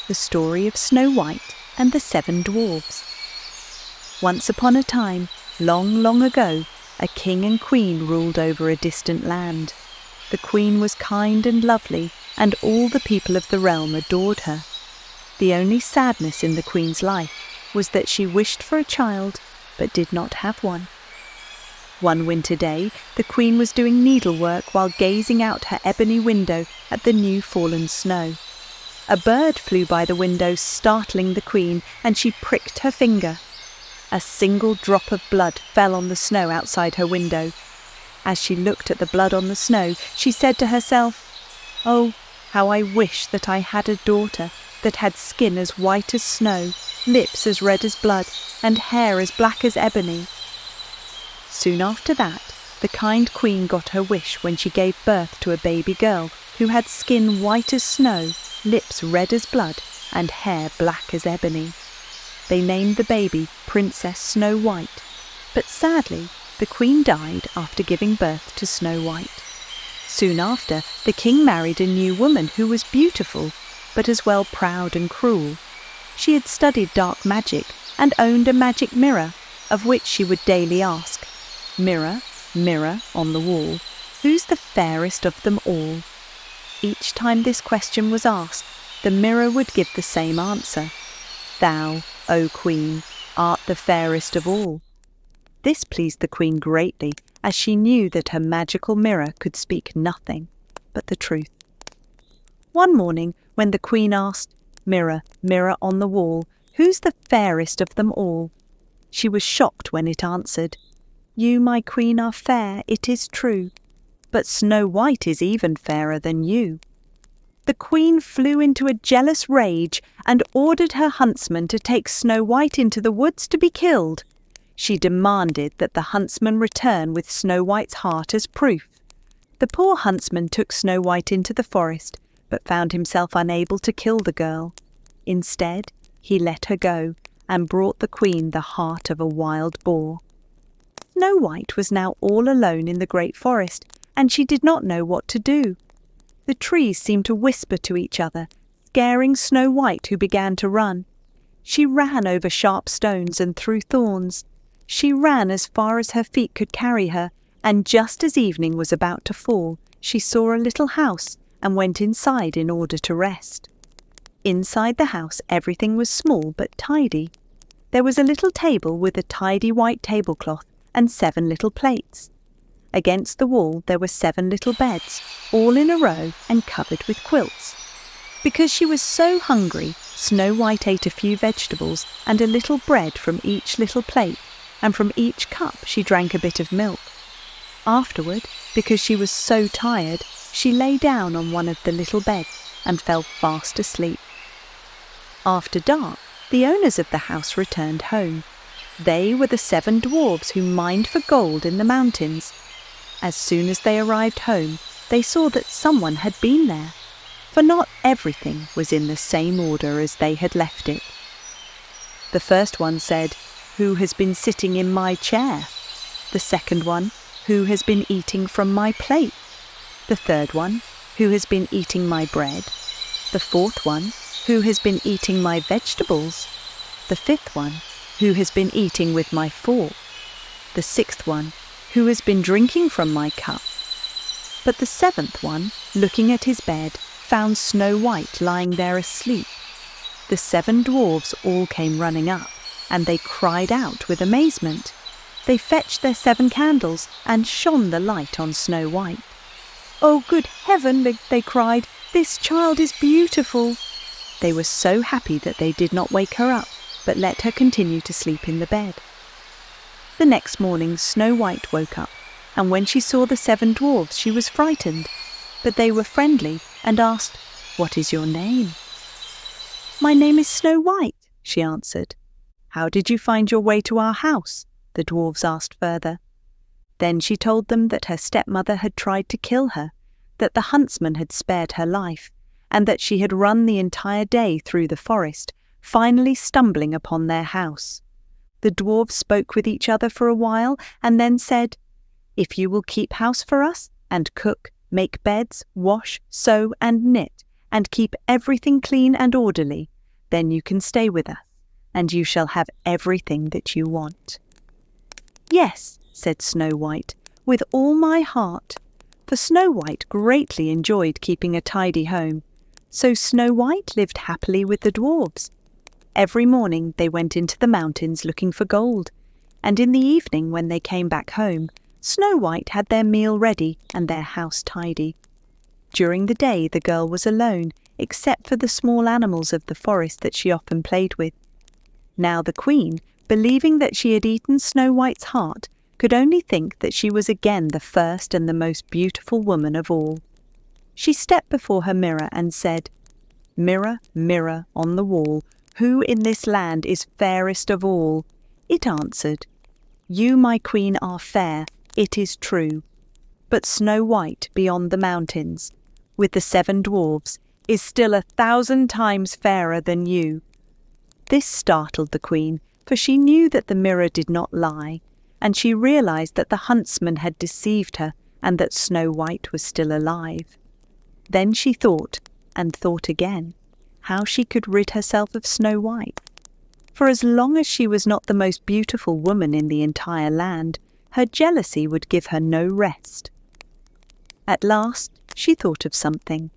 the story of Snow White and the Seven Dwarfs. Once upon a time, long, long ago, a king and queen ruled over a distant land. The queen was kind and lovely, and all the people of the realm adored her. The only sadness in the queen's life was that she wished for a child, but did not have one. One winter day, the queen was doing needlework while gazing out her ebony window at the new fallen snow. A bird flew by the window, startling the queen, and she pricked her finger. A single drop of blood fell on the snow outside her window. As she looked at the blood on the snow, she said to herself, "Oh, how I wish that I had a daughter that had skin as white as snow, lips as red as blood, and hair as black as ebony." Soon after that, the kind queen got her wish when she gave birth to a baby girl who had skin white as snow, lips red as blood, and hair black as ebony. They named the baby Princess Snow White, but sadly, the queen died after giving birth to Snow White. Soon after, the king married a new woman who was beautiful, but as well proud and cruel. She had studied dark magic and owned a magic mirror, of which she would daily ask, "Mirror, mirror on the wall, who's the fairest of them all?" Each time this question was asked, the mirror would give the same answer, "Thou, O Queen, art the fairest of all." This pleased the queen greatly, as she knew that her magical mirror could speak nothing but the truth. One morning, when the queen asked, "Mirror, mirror on the wall, who's the fairest of them all?" she was shocked when it answered, "You, my queen, are fair, it is true, but Snow White is even fairer than you." The queen flew into a jealous rage and ordered her huntsman to take Snow White into the woods to be killed. She demanded that the huntsman return with Snow White's heart as proof. The poor huntsman took Snow White into the forest, but found himself unable to kill the girl. Instead, he let her go and brought the queen the heart of a wild boar. Snow White was now all alone in the great forest, and she did not know what to do. The trees seemed to whisper to each other, scaring Snow White, who began to run. She ran over sharp stones and through thorns. She ran as far as her feet could carry her, and just as evening was about to fall, she saw a little house and went inside in order to rest. Inside the house everything was small but tidy. There was a little table with a tidy white tablecloth and 7 little plates. Against the wall there were 7 little beds, all in a row and covered with quilts. Because she was so hungry, Snow White ate a few vegetables and a little bread from each little plate, and from each cup she drank a bit of milk. Afterward, because she was so tired, she lay down on one of the little beds and fell fast asleep. After dark, the owners of the house returned home. They were the 7 dwarfs who mined for gold in the mountains. As soon as they arrived home, they saw that someone had been there, for not everything was in the same order as they had left it. The first one said, "Who has been sitting in my chair?" The second one, "Who has been eating from my plate?" The third one, "Who has been eating my bread?" The fourth one, "Who has been eating my vegetables?" The fifth one, "Who has been eating with my fork?" The sixth one, "Who has been drinking from my cup?" But the 7th one, looking at his bed, found Snow White lying there asleep. The 7 dwarfs all came running up, and they cried out with amazement. They fetched their 7 candles and shone the light on Snow White. "Oh, good heaven," they cried, "this child is beautiful." They were so happy that they did not wake her up, but let her continue to sleep in the bed. The next morning Snow White woke up, and when she saw the 7 dwarfs she was frightened, but they were friendly and asked, "What is your name?" "My name is Snow White," she answered. "How did you find your way to our house?" the dwarfs asked further. Then she told them that her stepmother had tried to kill her, that the huntsman had spared her life, and that she had run the entire day through the forest, finally stumbling upon their house. The dwarfs spoke with each other for a while and then said, "If you will keep house for us, and cook, make beds, wash, sew and knit, and keep everything clean and orderly, Then you can stay with us, and you shall have everything that you want." "Yes," said Snow White, "with all my heart." For Snow White greatly enjoyed keeping a tidy home. So Snow White lived happily with the dwarfs. Every morning they went into the mountains looking for gold, and in the evening when they came back home, Snow White had their meal ready and their house tidy. During the day the girl was alone, except for the small animals of the forest that she often played with. Now the queen, believing that she had eaten Snow White's heart, could only think that she was again the first and the most beautiful woman of all. She stepped before her mirror and said, "Mirror, mirror on the wall, who in this land is fairest of all?" It answered, "You, my queen, are fair, it is true. But Snow White beyond the mountains, with the 7 dwarfs, is still 1,000 times fairer than you." This startled the queen, for she knew that the mirror did not lie, and she realized that the huntsman had deceived her and that Snow White was still alive. Then she thought, and thought again, how she could rid herself of Snow White. For as long as she was not the most beautiful woman in the entire land, her jealousy would give her no rest. At last she thought of something.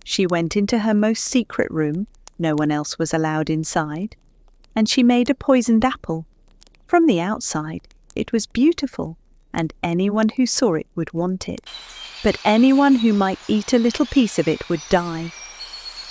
She went into her most secret room, no one else was allowed inside, and she made a poisoned apple. From the outside it was beautiful, and anyone who saw it would want it. But anyone who might eat a little piece of it would die.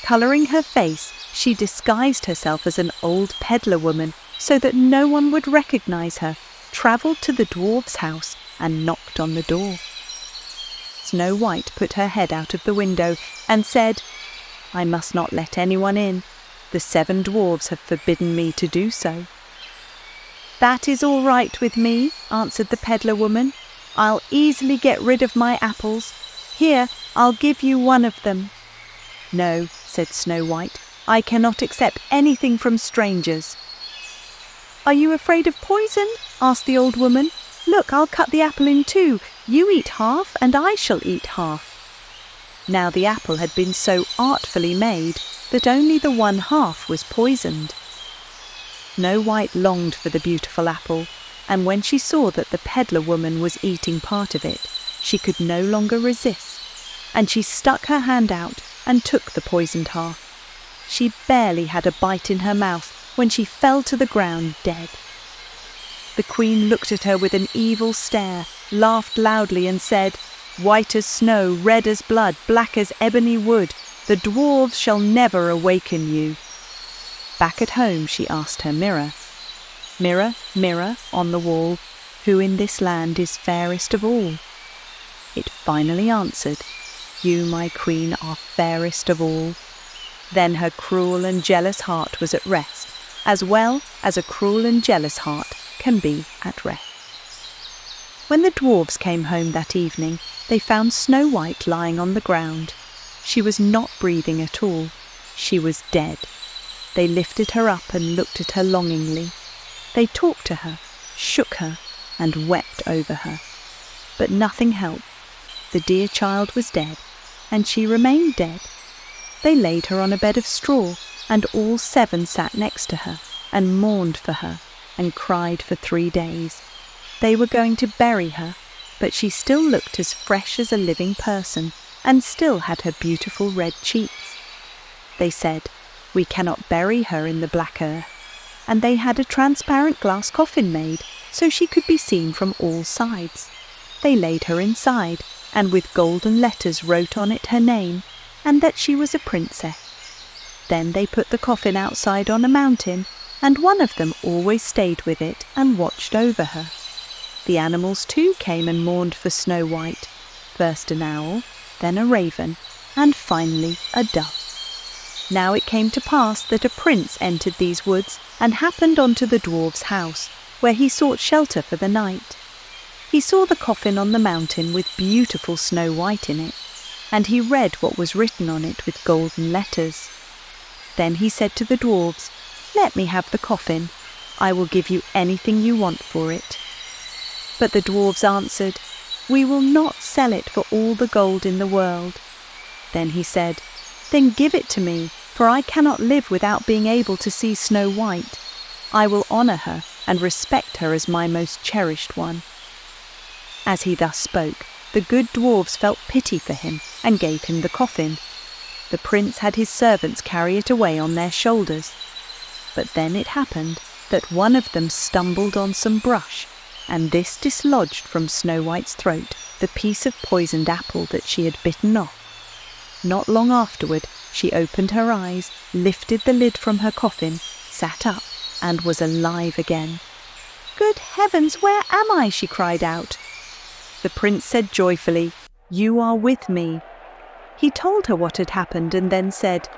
Colouring her face, she disguised herself as an old peddler woman so that no one would recognise her, travelled to the dwarf's house and knocked on the door. Snow White put her head out of the window and said, "I must not let anyone in. The 7 dwarfs have forbidden me to do so." "That is all right with me," answered the peddler woman. "I'll easily get rid of my apples. Here, I'll give you one of them." "No," said Snow White, "I cannot accept anything from strangers." "Are you afraid of poison?" asked the old woman. "Look, I'll cut the apple in 2. You eat half, and I shall eat half." Now the apple had been so artfully made that only the one half was poisoned. Snow White longed for the beautiful apple, and when she saw that the peddler woman was eating part of it, she could no longer resist, and she stuck her hand out and took the poisoned half. She barely had a bite in her mouth when she fell to the ground dead. The queen looked at her with an evil stare, laughed loudly and said, "White as snow, red as blood, black as ebony wood, the dwarves shall never awaken you." Back at home she asked her mirror, "Mirror, mirror on the wall, who in this land is fairest of all?" It finally answered, "You, my queen, are fairest of all." Then her cruel and jealous heart was at rest, as well as a cruel and jealous heart can be at rest. When the dwarfs came home that evening, they found Snow White lying on the ground. She was not breathing at all. She was dead. They lifted her up and looked at her longingly. They talked to her, shook her, and wept over her. But nothing helped. The dear child was dead, and she remained dead. They laid her on a bed of straw, and all 7 sat next to her, and mourned for her, and cried for 3 days. They were going to bury her, but she still looked as fresh as a living person, and still had her beautiful red cheeks. They said, "We cannot bury her in the black earth," and they had a transparent glass coffin made, so she could be seen from all sides. They laid her inside, and with golden letters wrote on it her name, and that she was a princess. Then they put the coffin outside on a mountain, and one of them always stayed with it and watched over her. The animals too came and mourned for Snow White, first an owl, then a raven, and finally a dove. Now it came to pass that a prince entered these woods and happened onto the dwarf's house, where he sought shelter for the night. He saw the coffin on the mountain with beautiful Snow White in it, and he read what was written on it with golden letters. Then he said to the dwarfs, "Let me have the coffin. I will give you anything you want for it." But the dwarfs answered, "We will not sell it for all the gold in the world." Then he said, "Then give it to me, for I cannot live without being able to see Snow White. I will honour her and respect her as my most cherished one." As he thus spoke, the good dwarfs felt pity for him and gave him the coffin. The prince had his servants carry it away on their shoulders. But then it happened that one of them stumbled on some brush, and this dislodged from Snow White's throat the piece of poisoned apple that she had bitten off. Not long afterward, she opened her eyes, lifted the lid from her coffin, sat up, and was alive again. "Good heavens, where am I?" she cried out. The prince said joyfully, "You are with me." He told her what had happened and then said,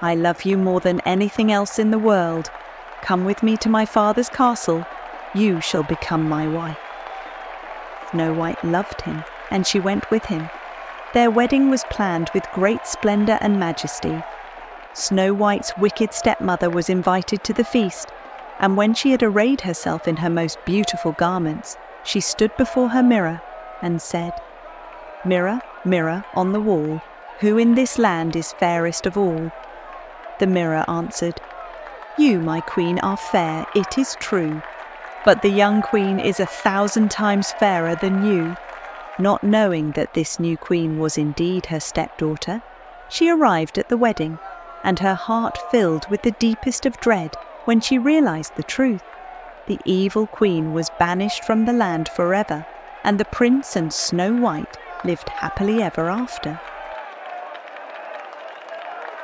"I love you more than anything else in the world. Come with me to my father's castle. You shall become my wife." Snow White loved him, and she went with him. Their wedding was planned with great splendour and majesty. Snow White's wicked stepmother was invited to the feast, and when she had arrayed herself in her most beautiful garments, she stood before her mirror and said, "Mirror, mirror on the wall, who in this land is fairest of all?" The mirror answered, "You, my queen, are fair, it is true, but the young queen is 1,000 times fairer than you." Not knowing that this new queen was indeed her stepdaughter, she arrived at the wedding, and her heart filled with the deepest of dread when she realized the truth. The evil queen was banished from the land forever, and the prince and Snow White lived happily ever after.